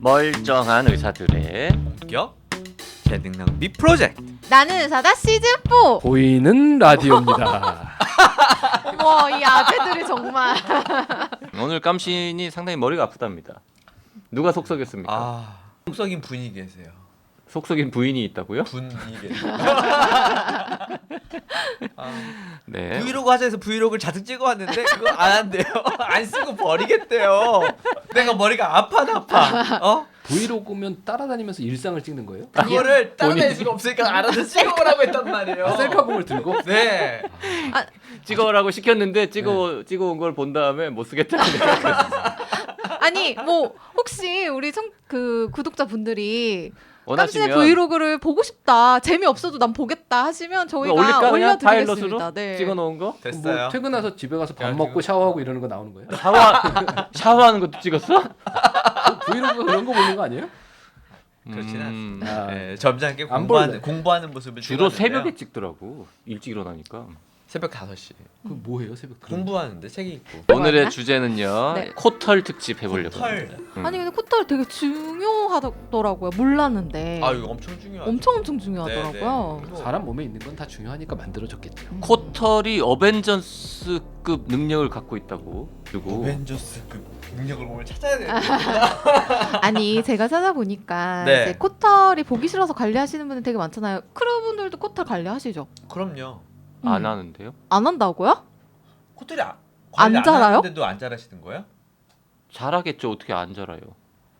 멀쩡한 의사들의 본격 재능 낭비 프로젝트. 나는 의사다 시즌 4. 보이는 라디오입니다. 와, 이 아재들이 정말. 오늘 깜신이 상당히 머리가 아프답니다. 누가 속썩였습니까? 속썩인 분이 계세요. 속썩인 부인이 있다고요? 분이 계세요. 네. 브이로그 하자해서 브이로그를 자주 찍어왔는데 그거 안 한대요. 안 쓰고 버리겠대요. 내가 머리가 아파. 브이로그면 따라다니면서 일상을 찍는 거예요? 그거를 따라다닐 수가 없으니까 알아서 찍어오라고 했단 말이에요. 셀카봉을 들고? 네. 찍어라고 시켰는데 찍어온 걸 본 다음에 못 쓰겠다는 생각. 아니, 뭐 혹시 우리 그 구독자분들이 깜신의 원하시면 브이로그를 보고 싶다, 재미없어도 난 보겠다 하시면 저희가 올릴까 그냥 올려드리겠습니다. 파일럿으로 네. 찍어놓은 거? 됐어요. 뭐 퇴근해서 집에 가서 밥 그래가지고. 먹고 샤워하고 이러는 거 나오는 거예요? 샤워하는 것도 찍었어? 브이로그 그런 거 보는 거 아니에요? 그렇진 않습니다. 아, 네, 점잖게 안 공부하는 모습을 주로 찍었는데요. 새벽에 찍더라고. 일찍 일어나니까. 새벽 5시. 그 뭐예요 새벽? 공부하는데 책 읽고. 오늘의 맞나? 주제는요. 네. 코털 특집 해보려고 털. 합니다. 아니 근데 코털 되게 중요하더라고요. 몰랐는데. 이거 엄청 중요하죠. 엄청 중요하더라고요. 네, 네. 사람 몸에 있는 건 다 중요하니까 만들어졌겠죠. 코털이 어벤져스급 능력을 갖고 있다고. 그리고 어벤져스급 능력을 오늘 찾아야 되는데. 아니 제가 찾아보니까 네. 이제 코털이 보기 싫어서 관리하시는 분들 되게 많잖아요. 크루분들도 코털 관리하시죠? 그럼요. 안 하는데요? 안 한다고요? 코털이 안 관리 안 자라요? 하는데도 안 자라시는 거예요? 잘하겠죠. 어떻게 안 자라요?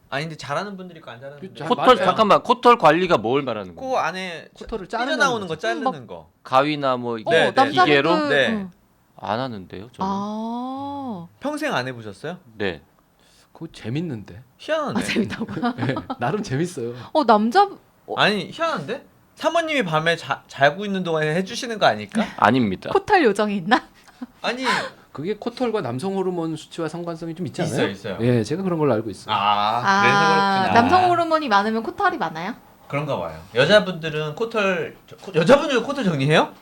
아니 근데 잘하는 분들이 있고 안 잘하는 분들이 자, 있고. 코털 맞아요. 잠깐만 코털 관리가 뭘 말하는 거예요? 그 안에 코털을 삐져나오는 거 자르는 자르는 거. 가위나 뭐 네, 네. 기계로 남자분들 네. 안 하는데요. 저는. 평생 안 해보셨어요? 네. 그거 재밌는데. 희한하네. 재밌다고요? 네, 나름 재밌어요. 남자 아니 희한한데? 사모님이 밤에 자고 있는 동안에 해주시는 거 아닐까? 아닙니다. 코털 요정이 있나? 아니 그게 코털과 남성 호르몬 수치와 상관성이 좀 있지 않아요? 있어요. 예, 제가 그런 걸로 알고 있어요. 그래서 그렇구나. 남성 호르몬이 많으면 코털이 많아요? 그런가 봐요. 여자분들은 여자분들은 코털 정리해요?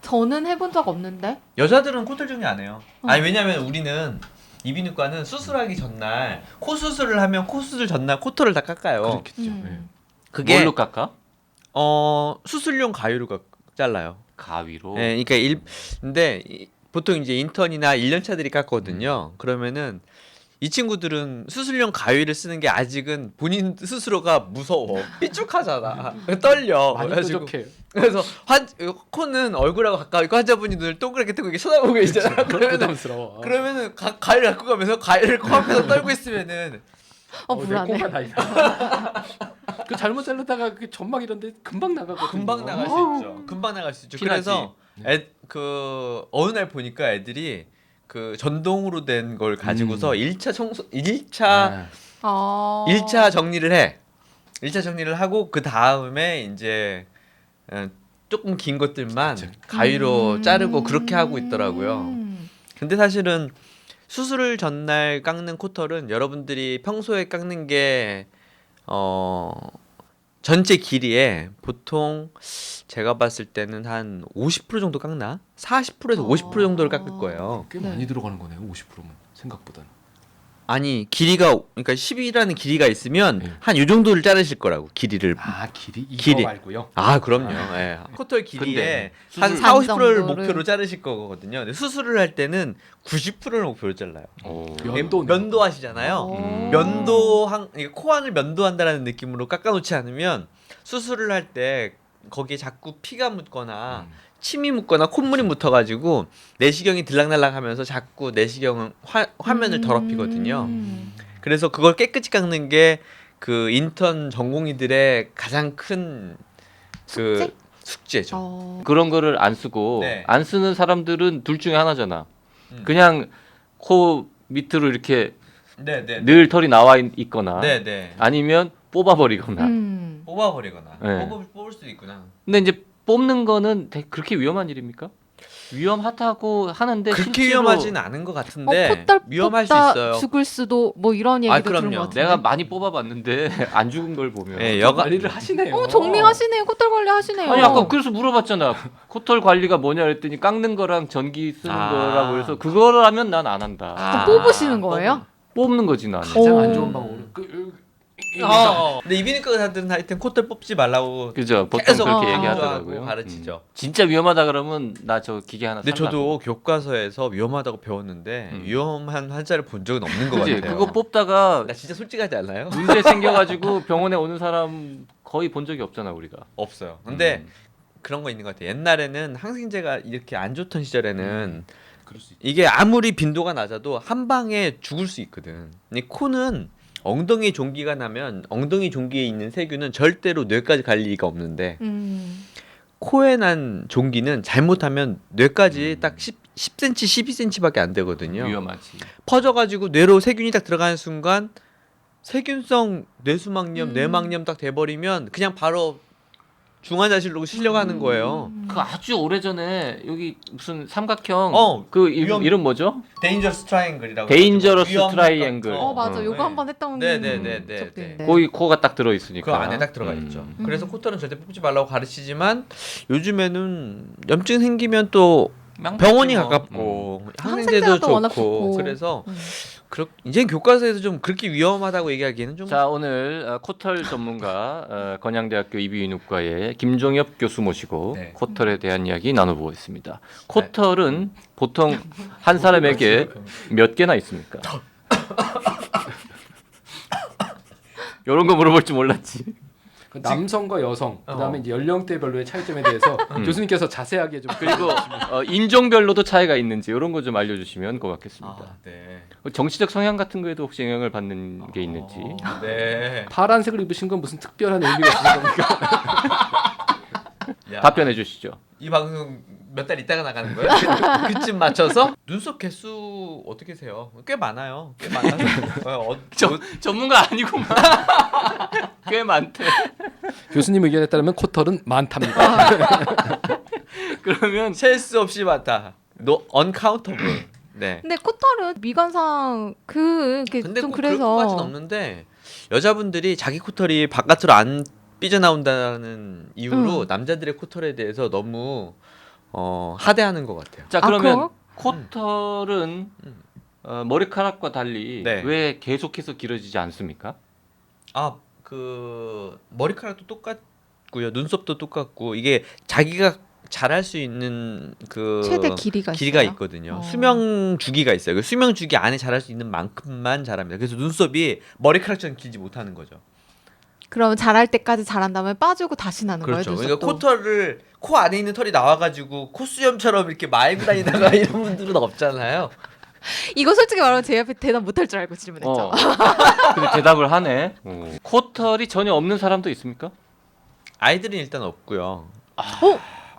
저는 해본 적 없는데. 여자들은 코털 정리 안 해요. 아니 왜냐면 우리는 이비인후과는 수술하기 전날 코 수술을 하면 코 수술 전날 코털을 다 깎아요. 그렇겠죠. 음. 그게 뭘로 깎아? 수술용 가위로 잘라요. 가위로. 네, 그러니까 근데 보통 이제 인턴이나 1년차들이 깎거든요. 그러면은 이 친구들은 수술용 가위를 쓰는 게 아직은 본인 스스로가 무서워. 삐죽하잖아. 떨려. 많이 그래가지고 뾰족해요. 그래서 코는 얼굴하고 가까이 있고 환자분이 눈을 동그랗게 뜨고 이렇게 쳐다보고 있잖아. 그러면은 부담스러워. 그러면은 가위를 갖고 가면서 가위를 코앞에서 떨고 있으면은 내 불안해. 코가 다 있다. 그 잘못 자르다가 그 점막 이런데 금방 나가거든요. 금방 나갈 수 있죠. 금방 나갈 수 있죠. 티나지. 그래서 어느 날 보니까 애들이 그 전동으로 된 걸 가지고서 1차 정리를 해. 1차 정리를 하고 그 다음에 이제 조금 긴 것들만 그쵸. 가위로 자르고 그렇게 하고 있더라고요. 근데 사실은 수술 전날 깎는 코털은 여러분들이 평소에 깎는 게 전체 길이에 보통 제가 봤을 때는 한 50% 정도 깎나? 40%에서 50% 정도를 깎을 거예요. 꽤 네. 많이 들어가는 거네요. 50%면 생각보다는. 아니 길이가 그러니까 10이라는 길이가 있으면 네. 한 요 정도를 자르실 거라고 길이를. 길이 이거 길이. 말고요. 그럼요. 예. 코털 길이에 근데 한 수술- 4, 50%를 정도를. 목표로 자르실 거거든요. 근데 수술을 할 때는 90%를 목표로 잘라요. 면도 면도하시잖아요. 코안을 면도한다라는 느낌으로 깎아놓지 않으면 수술을 할 때 거기에 자꾸 피가 묻거나 침이 묻거나 콧물이 묻어가지고 내시경이 들락날락하면서 자꾸 내시경 화면을 더럽히거든요. 그래서 그걸 깨끗이 깎는 게 그 인턴 전공의들의 가장 큰 그 숙제죠. 그런 거를 안 쓰고 네. 안 쓰는 사람들은 둘 중에 하나잖아. 음. 그냥 코 밑으로 이렇게 네네. 늘 털이 나와 있거나 네네. 아니면 뽑아버리거나. 뽑아버리거나 네. 뽑을 수도 있구나. 근데 이제 뽑는 거는 그렇게 위험한 일입니까? 위험하다고 하는데 그렇게 실제로 위험하진 않은 것 같은데 코털 위험할 수 뽑다 있어요. 죽을 수도 뭐 이런 얘기도 들은 그럼요. 것 같은데. 내가 많이 뽑아봤는데 안 죽은 걸 보면 네, 관리를 하시네요. 정리하시네요. 코털 관리하시네요. 아니 아까 그래서 물어봤잖아. 코털 관리가 뭐냐 그랬더니 깎는 거랑 전기 쓰는 거라고 해서 그거를 하면 난 안 한다. 뽑으시는 거예요? 뽑는 거지 나는. 가장 오. 안 좋은 방법으로 근데 이비인후과 의사들은 하여튼 코털 뽑지 말라고 그죠. 보통 계속 그렇게 강조하고 얘기하더라고요. 가르치죠. 진짜 위험하다 그러면 나 저 기계 하나 근데 살라고. 저도 교과서에서 위험하다고 배웠는데 위험한 환자를 본 적은 없는 것 그지. 같아요. 그거 뽑다가 나 진짜 솔직하지 않나요? 문제 생겨가지고 병원에 오는 사람 거의 본 적이 없잖아 우리가. 없어요. 근데 그런 거 있는 것 같아요. 옛날에는 항생제가 이렇게 안 좋던 시절에는 그럴 수 있. 이게 아무리 빈도가 낮아도 한 방에 죽을 수 있거든. 근데 코는 엉덩이 종기가 나면 엉덩이 종기에 있는 세균은 절대로 뇌까지 갈 리가 없는데 코에 난 종기는 잘못하면 뇌까지 딱 10cm, 12cm밖에 안 되거든요. 위험하지. 퍼져가지고 뇌로 세균이 딱 들어가는 순간 세균성 뇌수막염, 뇌막염 딱 돼버리면 그냥 바로 중환자실로 실려가는 거예요. 그 아주 오래 전에 여기 무슨 삼각형 그 위험- 이름 뭐죠? 데인저스 트라이앵글이라고. 데인저러스 트라이앵글. 맞아. 응. 요거 한번 했던 네네네네. 적도 있는데. 거기 코가 딱 들어 있으니까. 그 안에 딱 들어가 있죠. 그래서 코털은 절대 뽑지 말라고 가르치지만 요즘에는 염증 생기면 또 병원이 가깝고 항생제도 항생제가 또 워낙 좋고 좋고. 그래서 이제 교과서에서 좀 그렇게 위험하다고 얘기하기에는 좀 자 오늘 코털 전문가 건양대학교 이비인후과의 김종엽 교수 모시고 네. 코털에 대한 이야기 나눠보겠습니다. 코털은 보통 한 사람에게 몇 개나 있습니까? 이런 거 물어볼 줄 몰랐지. 그 남성과 여성 그다음에 이제 연령대별로의 차이점에 대해서 교수님께서 자세하게 좀 그리고 인종별로도 차이가 있는지 이런 거 좀 알려주시면 고맙겠습니다. 네. 정치적 성향 같은 거에도 혹시 영향을 받는 게 있는지. 네. 파란색을 입으신 건 무슨 특별한 의미가 있는 겁니까? 야, 답변해 주시죠. 이 방송 몇 달 있다가 나가는 거예요? 그쯤 맞춰서 눈썹 개수 어떻게 세요? 꽤 많아요. 꽤 많아서. 전문가 아니구만. 꽤 많대. 교수님 의견에 따르면 코털은 많답니다. 그러면 셀 수 없이 많다. uncountable. 네. 근데 코털은 미관상 그게 근데 좀 꼭 그럴 그래서 것까지는 없는데 여자분들이 자기 코털이 바깥으로 안 삐져나온다는 이유로 남자들의 코털에 대해서 너무 하대하는 것 같아요. 자 아, 그러면 그래요? 코털은 머리카락과 달리 네. 왜 계속해서 길어지지 않습니까? 그 머리카락도 똑같고요, 눈썹도 똑같고 이게 자기가 자랄 수 있는 그 최대 길이가 길이가 있어요? 있거든요. 수명 주기가 있어요. 그 수명 주기 안에 자랄 수 있는 만큼만 자랍니다. 그래서 눈썹이 머리카락처럼 길지 못하는 거죠. 그러면 자랄 때까지 자란 다음에 빠지고 다시 나는 그렇죠. 거예요. 그러니까 눈썹도? 코털을 코 안에 있는 털이 나와가지고 콧수염처럼 이렇게 말고 다니다가 이런 분들은 없잖아요. 이거 솔직히 말하면 제 앞에 대답 못할 줄 알고 질문했죠. 근데 대답을 하네. 코털이 전혀 없는 사람도 있습니까? 아이들은 일단 없고요.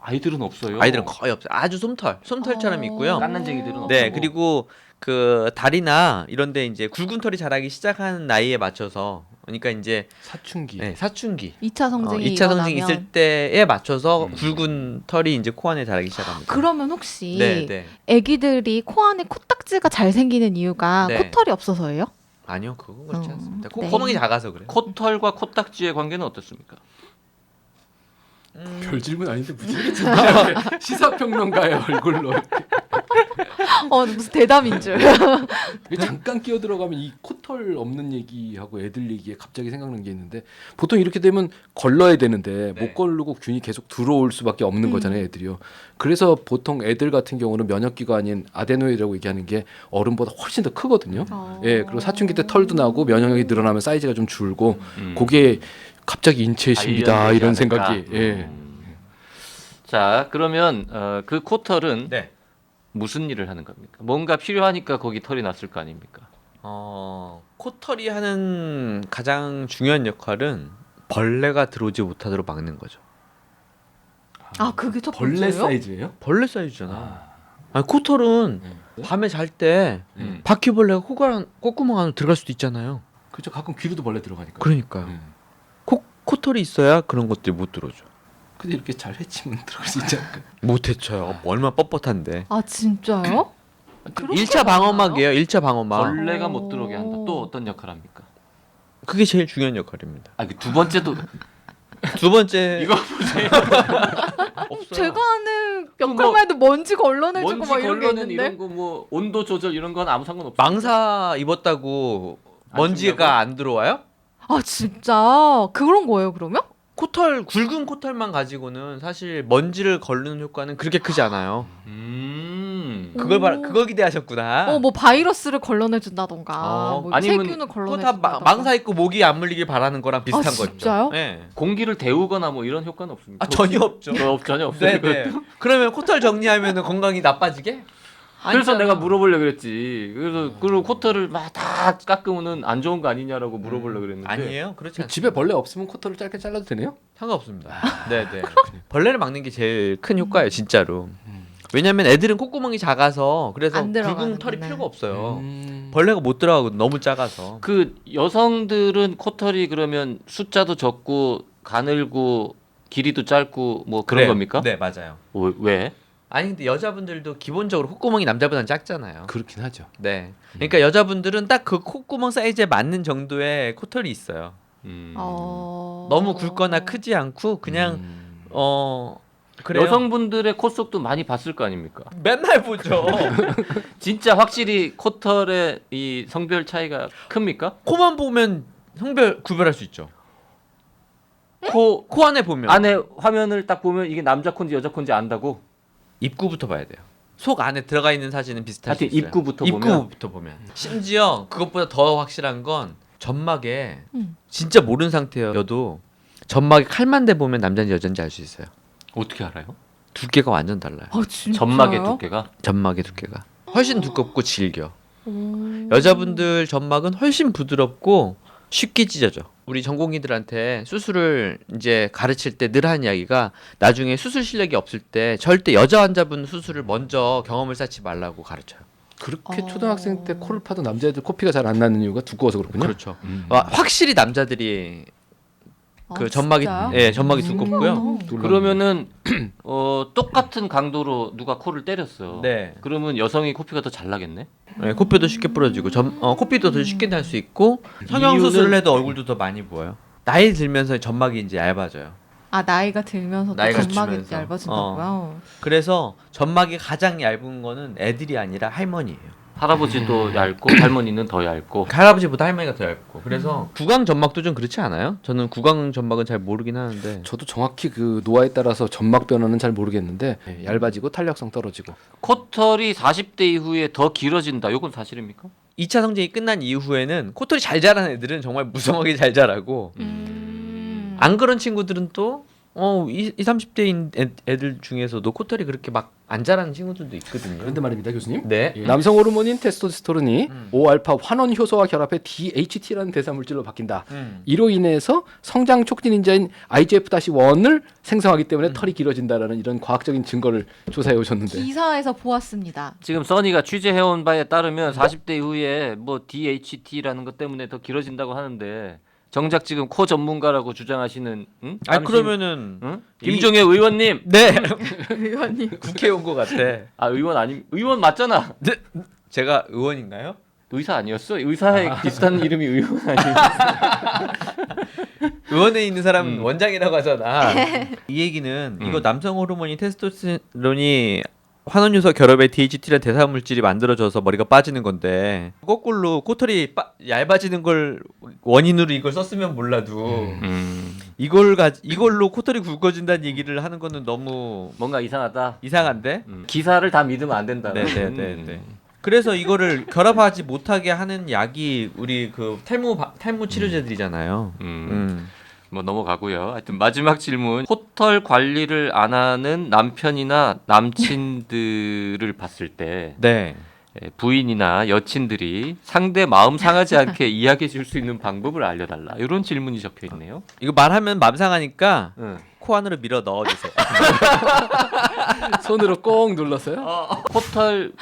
아이들은 없어요. 아이들은 거의 없어요. 아주 솜털처럼 있고요. 깐난쟁이들은 없고. 네, 그리고 그 다리나 이런데 이제 굵은 털이 자라기 시작하는 나이에 맞춰서, 그러니까 이제 사춘기. 네, 사춘기, 2차 성징이 2차 성징이 일어나면. 있을 때에 맞춰서 굵은 털이 이제 코 안에 자라기 시작합니다. 그러면 혹시 네, 네. 아기들이 코 안에 코딱지가 잘 생기는 이유가 네. 코털이 없어서예요? 아니요, 그건 그렇지 않습니다. 네. 코멍이 작아서 그래요. 코털과 코딱지의 관계는 어떻습니까? 별 질문 아닌데 무슨 시사평론가의 얼굴로 무슨 대답인 줄. 잠깐 끼어 들어가면 이 코털 없는 얘기하고 애들 얘기에 갑자기 생각난 게 있는데 보통 이렇게 되면 걸러야 되는데 네. 못 걸르고 균이 계속 들어올 수밖에 없는 거잖아요, 애들이요. 그래서 보통 애들 같은 경우는 면역기관인 아데노이드라고 얘기하는 게 어른보다 훨씬 더 크거든요. 예, 그리고 사춘기 때 털도 나고 면역력이 늘어나면 사이즈가 좀 줄고 그게 갑자기 인체의 신비다 발현되지 이런 않을까? 생각이. 예. 자 그러면 그 코털은 네. 무슨 일을 하는 겁니까? 뭔가 필요하니까 거기 털이 났을 거 아닙니까? 코털이 하는 가장 중요한 역할은 벌레가 들어오지 못하도록 막는 거죠. 그게 첫 벌레 번째예요? 사이즈예요? 벌레 사이즈잖아. 아니, 코털은 밤에 잘 때 바퀴벌레가 콧구멍 안으로 들어갈 수도 있잖아요. 그렇죠. 가끔 귀로도 벌레 들어가니까. 그러니까요. 코털이 있어야 그런 것들이 못 들어오죠. 근데 이렇게 잘 해치면 들어갈 수 있지 않을까? 못 해쳐요. 얼마나 뻣뻣한데. 진짜요? 그렇게 1차 방어막이에요. 1차 방어막. 벌레가 못 들어오게 한다. 또 어떤 역할을 합니까? 그게 제일 중요한 역할입니다. 두 번째도 두 번째 이거 보세요. 없어요. 제가 아는 역할만 해도 먼지 걸러내주고 먼지 막 이런 게 걸러낸 있는데. 이런 거 뭐 온도 조절 이런 건 아무 상관 없어. 망사 입었다고 안 먼지가 춥냐고? 안 들어와요? 아 진짜 그런 거예요 그러면? 코털 굵은 코털만 가지고는 사실 먼지를 걸르는 효과는 그렇게 크지 않아요. 그걸 기대하셨구나. 뭐 바이러스를 걸러내준다던가 뭐 아니면 세균을 그거 다 걸러내준다던가. 망사 있고 모기 안 물리길 바라는 거랑 비슷한 거죠. 진짜요? 네. 공기를 데우거나 뭐 이런 효과는 없습니까? 전혀 없죠. 전혀 없어요. 네네. 그러면 코털 정리하면 건강이 나빠지게? 그래서 아니잖아. 내가 물어보려고 그랬지. 그래서 그리고 코털을 막 다 깎으면은 안 좋은 거 아니냐라고 물어보려고 그랬는데. 아니에요. 그렇지 않습니다. 집에 벌레 없으면 코털을 짧게 잘라도 되네요? 상관없습니다. 네네. 벌레를 막는 게 제일 큰 효과예요, 진짜로. 왜냐면 애들은 콧구멍이 작아서 그래서 안 굵은 들어가는구나. 털이 필요가 없어요. 음. 벌레가 못 들어가고 너무 작아서. 그 여성들은 코털이 그러면 숫자도 적고 가늘고 길이도 짧고 뭐 그런 그래요. 겁니까? 네, 맞아요. 왜? 아니 근데 여자분들도 기본적으로 콧구멍이 남자보다는 작잖아요. 그렇긴 하죠. 네. 그러니까 여자분들은 딱 그 콧구멍 사이즈에 맞는 정도의 코털이 있어요. 너무 굵거나 크지 않고 그냥 그래요. 여성분들의 콧속도 많이 봤을 거 아닙니까? 맨날 보죠. 진짜 확실히 코털의 이 성별 차이가 큽니까? 코만 보면 성별 구별할 수 있죠. 코 안에 보면 안에 화면을 딱 보면 이게 남자 콘지 여자 콘지 안다고? 입구부터 봐야 돼요. 속 안에 들어가 있는 사진은 비슷할 수 하여튼 있어요. 입구부터 보면? 심지어 그것보다 더 확실한 건 점막에 음. 진짜 모르는 상태여도 점막에 칼만 대 보면 남자인지 여자인지 알 수 있어요. 어떻게 알아요? 두께가 완전 달라요. 아 진짜요? 점막의 두께가? 점막의 두께가 훨씬 두껍고 질겨. 오. 여자분들 점막은 훨씬 부드럽고 쉽게 찢어져. 우리 전공의들한테 수술을 이제 가르칠 때 늘 하는 이야기가 나중에 수술 실력이 없을 때 절대 여자 환자분 수술을 먼저 경험을 쌓지 말라고 가르쳐요. 그렇게 초등학생 때 코를 파도 남자애들 코피가 잘 안 나는 이유가 두꺼워서 그렇군요. 그렇죠. 확실히 남자들이 그 점막이 진짜요? 예 점막이 두껍고요. 그러면은 똑같은 강도로 누가 코를 때렸어. 네. 그러면 여성이 코피가 더 잘 나겠네. 네, 코뼈도 쉽게 부러지고 코피도 더 쉽게 날 수 있고 성형 수술을 해도 얼굴도 더 많이 보여요. 나이 들면서 점막이 이제 얇아져요. 아 나이가 들면서 나이가 점막이 들면서. 얇아진다고요? 그래서 점막이 가장 얇은 거는 애들이 아니라 할머니예요. 할아버지도 얇고 할머니는 더 얇고. 할아버지보다 할머니가 더 얇고. 그래서 구강 점막도 좀 그렇지 않아요? 저는 구강 점막은 잘 모르긴 하는데. 저도 정확히 그 노화에 따라서 점막 변화는 잘 모르겠는데 얇아지고 탄력성 떨어지고. 코털이 40대 이후에 더 길어진다. 이건 사실입니까? 2차 성징이 끝난 이후에는 코털이 잘 자란 애들은 정말 무성하게 잘 자라고 안 그런 친구들은 또 20, 30대인 애들 중에서도 코털이 그렇게 막 안 자라는 친구들도 있거든요. 그런데 말입니다, 교수님. 네. 남성 호르몬인 테스토스테론이 5알파 환원 효소와 결합해 DHT라는 대사 물질로 바뀐다. 이로 인해서 성장 촉진 인자인 IGF-1을 생성하기 때문에 털이 길어진다라는 이런 과학적인 증거를 조사해 오셨는데. 기사에서 보았습니다. 지금 써니가 취재해온 바에 따르면 40대 이후에 뭐 DHT라는 것 때문에 더 길어진다고 하는데 정작 지금 코 전문가라고 주장하시는 아니 그러면은 김종혜 의원님. 네. 의원님. 국회 온 것 같아. 아 의원 의원 맞잖아. 네. 제가 의원인가요? 의사 아니었어? 의사에 비슷한 이름이 의원 아니에요? 의원에 있는 사람은 원장이라고 하잖아. 이 얘기는 이거 남성 호르몬이 테스토스테론이 환원효소 결합에 DHT라는 대사 물질이 만들어져서 머리가 빠지는 건데 거꾸로 코털이 얇아지는 걸 원인으로 이걸 썼으면 몰라도 이걸로 코털이 굵어진다는 얘기를 하는 거는 너무 뭔가 이상하다. 이상한데? 기사를 다 믿으면 안 된다. 네네네. 그래서 이거를 결합하지 못하게 하는 약이 우리 그 탈모 치료제들이잖아요. 뭐 넘어가고요. 하여튼 마지막 질문. 코털 관리를 안 하는 남편이나 남친들을 봤을 때 네. 부인이나 여친들이 상대 마음 상하지 않게 이야기해 줄 수 있는 방법을 알려달라. 이런 질문이 적혀 있네요. 이거 말하면 맘 상하니까 응. 코 안으로 밀어 넣어주세요. 손으로 꼭 눌렀어요? 코털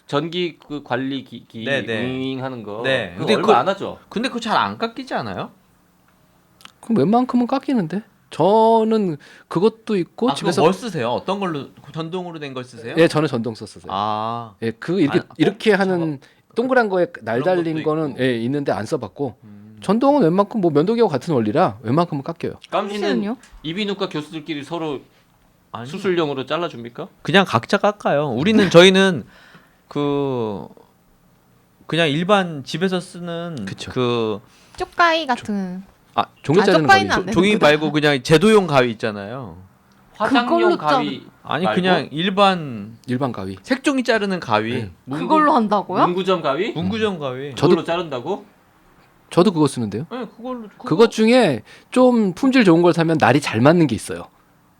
전기 그 관리 기기 네네. 하는 거. 네. 그거 근데 얼마 그거- 안 하죠. 근데 그거 잘 안 깎이지 않아요? 그럼 웬만큼은 깎이는데. 저는 그것도 있고 집에서 뭘 쓰세요? 어떤 걸로 전동으로 된 걸 쓰세요? 예, 저는 전동 썼어요. 아. 예, 그 이렇게 아, 이렇게 하는 동그란 거에 날 그런 달린 것도 거는 있고. 예, 있는데 안 써봤고 전동은 웬만큼 뭐 면도기하고 같은 원리라 웬만큼은 깎여요. 깜지는 깜지는요? 이비인후과 교수들끼리 서로 아니, 수술용으로 잘라줍니까? 그냥 각자 깎아요. 저희는 그냥 일반 집에서 쓰는 그쵸. 그 쪽가위 같은. 종이 자르는 쪽파이는 가위. 안 돼. 종이 말고 그냥 제도용 가위 있잖아요. 화장용 그걸로 가위 아니 말고? 그냥 일반 일반 가위. 색종이 자르는 가위, 네. 그걸로 한다고요? 문구점 가위? 문구점 가위. 그걸로 자른다고? 저도 그거 쓰는데요. 네, 그것 중에 좀 품질 좋은 걸 사면 날이 잘 맞는 게 있어요.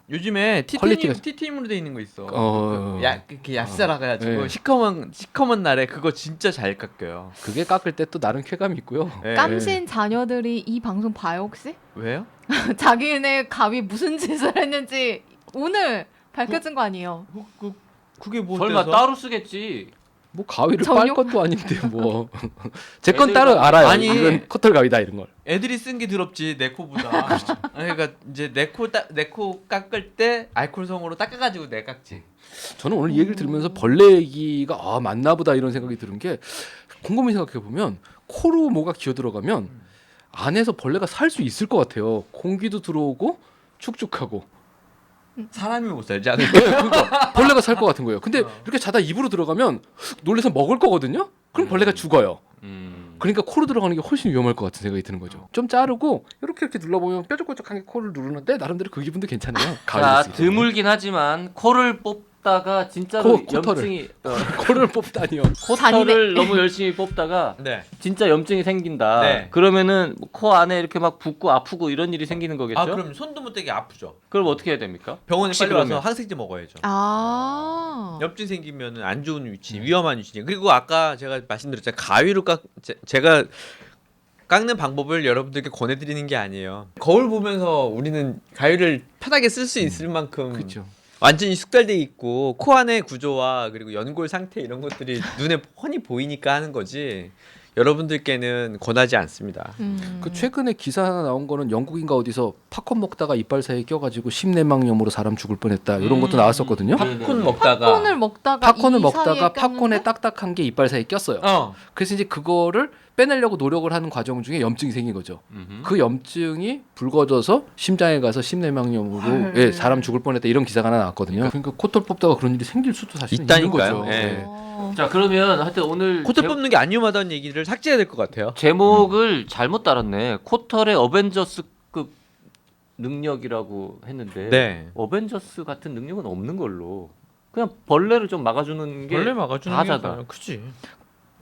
요즘에 퀄리티가- 티타늄으로 돼 있는 거 있어. 어. 이렇게 얍살아 가지고 네. 시커먼 날에 그거 진짜 잘 깎여요. 그게 깎을 때 또 나름 쾌감이 있고요. 네. 깜신 자녀들이 이 방송 봐요 혹시? 왜요? 자기네 가위 무슨 짓을 했는지 오늘 밝혀진 거 아니에요? 그게 뭐 설마 어때서? 따로 쓰겠지. 뭐 가위를 정육? 빨 것도 아닌데 뭐. 제 건 애들 따로 가위- 알아요. 아니. 이건 커털 가위다 이런 걸. 애들이 쓴 게 더럽지 내 코보다. 그러니까 이제 내 코 깎을 때 알코올성으로 닦아가지고 내 깎지. 저는 오늘 이 얘기를 들으면서 벌레 얘기가 맞나 보다 이런 생각이 드는 게 곰곰이 생각해 보면 코로 뭐가 기어 들어가면 안에서 벌레가 살 수 있을 것 같아요. 공기도 들어오고 축축하고 사람이 못 살지 않을까? 그러니까 벌레가 살 것 같은 거예요. 근데 이렇게 자다 입으로 들어가면 놀래서 먹을 거거든요. 그럼 벌레가 죽어요. 그러니까 코로 들어가는 게 훨씬 위험할 것 같은 생각이 드는 거죠. 좀 자르고 이렇게 눌러보면 뾰족뾰족하게 코를 누르는데 나름대로 그 기분도 괜찮아요. 자, 가위를 쓰기 때문에. 드물긴 하지만 코를 뽑다가 진짜로 코털을. 염증이 코를 뽑다니요. 코털을 너무 열심히 뽑다가 네. 진짜 염증이 생긴다. 네. 그러면은 코 안에 이렇게 막 붓고 아프고 이런 일이 생기는 거겠죠? 아 그럼 손도 못 대게 아프죠. 그럼 어떻게 해야 됩니까? 병원에 혹시 빨리 와서 그러면? 항생제 먹어야죠. 아. 염증 생기면은 안 좋은 위치, 위험한 위치니. 그리고 아까 제가 말씀드렸잖아요. 가위로 제가 깎는 방법을 여러분들께 권해드리는 게 아니에요. 거울 보면서 우리는 가위를 편하게 쓸 수 있을 만큼 그렇죠. 완전히 숙달돼 있고 코 안의 구조와 그리고 연골 상태 이런 것들이 눈에 훤히 보이니까 하는 거지. 여러분들께는 권하지 않습니다. 그 최근에 기사 하나 나온 거는 영국인가 어디서 팝콘 먹다가 이빨 사이에 껴가지고 심내막염으로 사람 죽을 뻔했다 이런 것도 나왔었거든요. 팝콘 먹다가 팝콘을 팝콘을 이 먹다가 사이에 팝콘에 꼈는데? 딱딱한 게 이빨 사이에 꼈어요. 그래서 이제 그거를 빼내려고 노력을 하는 과정 중에 염증이 생긴 거죠. 그 염증이 붉어져서 심장에 가서 심내막염으로 헐. 예, 사람 죽을 뻔했다 이런 기사가 하나 나왔거든요. 그러니까 코털 뽑다가 그런 일이 생길 수도 사실 있는 있다니까요. 거죠. 예. 예. 자, 그러면 하여튼 오늘 코털 뽑는 게 안 위험하다는 얘기를 삭제해야 될 것 같아요. 제목을 잘못 달았네. 코털의 어벤져스급 능력이라고 했는데 네. 어벤져스 같은 능력은 없는 걸로. 그냥 벌레를 좀 막아주는 게 벌레 막아주는 게 다잖아. 가장 크지.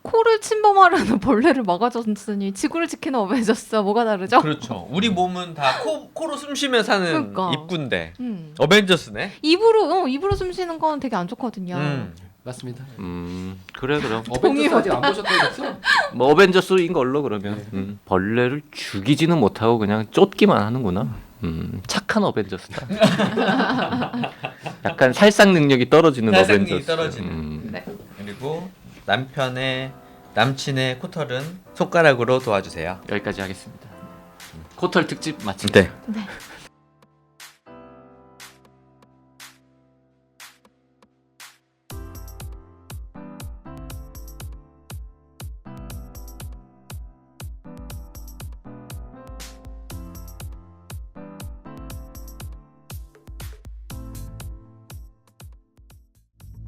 코를 침범하려는 벌레를 막아줬으니 지구를 지키는 어벤져스와 뭐가 다르죠? 그렇죠. 우리 몸은 다 코로 숨 쉬며 사는 그러니까. 입구인데 음. 어벤져스네. 입으로 숨 쉬는 건 되게 안 좋거든요. 맞습니다. 그래 그럼 어벤져스 아직 안 보셨다고 뭐 어벤져스인 걸로 그러면 벌레를 죽이지는 못하고 그냥 쫓기만 하는구나. 착한 어벤져스다. 약간 살상 능력이 떨어지는 살상력이 어벤져스. 떨어지는. 네. 그리고 남친의 코털은 손가락으로 도와주세요. 여기까지 하겠습니다. 코털 특집 마칩니다. 네. 네.